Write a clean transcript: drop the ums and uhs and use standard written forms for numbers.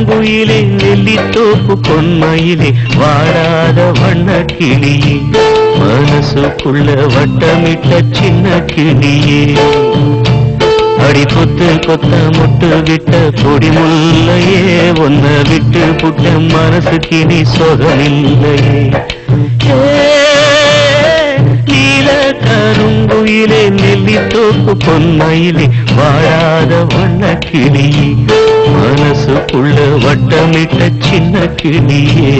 கருங்குயிலே நெல்லித்தோப்பு பொன்மையிலே வாடாத வண்ண கிளியே மனசுக்குள்ள வட்டமிட்ட சின்ன கிளியே அடி கொத்து கொத்த முட்டு விட்ட கொடி முல்லையே ஒன்ன விட்டு புட்ட மனசு கிளி சொகமில்லையே நீல கருங்குயிலே நெல்லித்தோப்பு பொன்மையிலே வாழாத வண்ண கிளியே மனசுக்குள்ள வட்டமிட்ட சின்ன கிளியே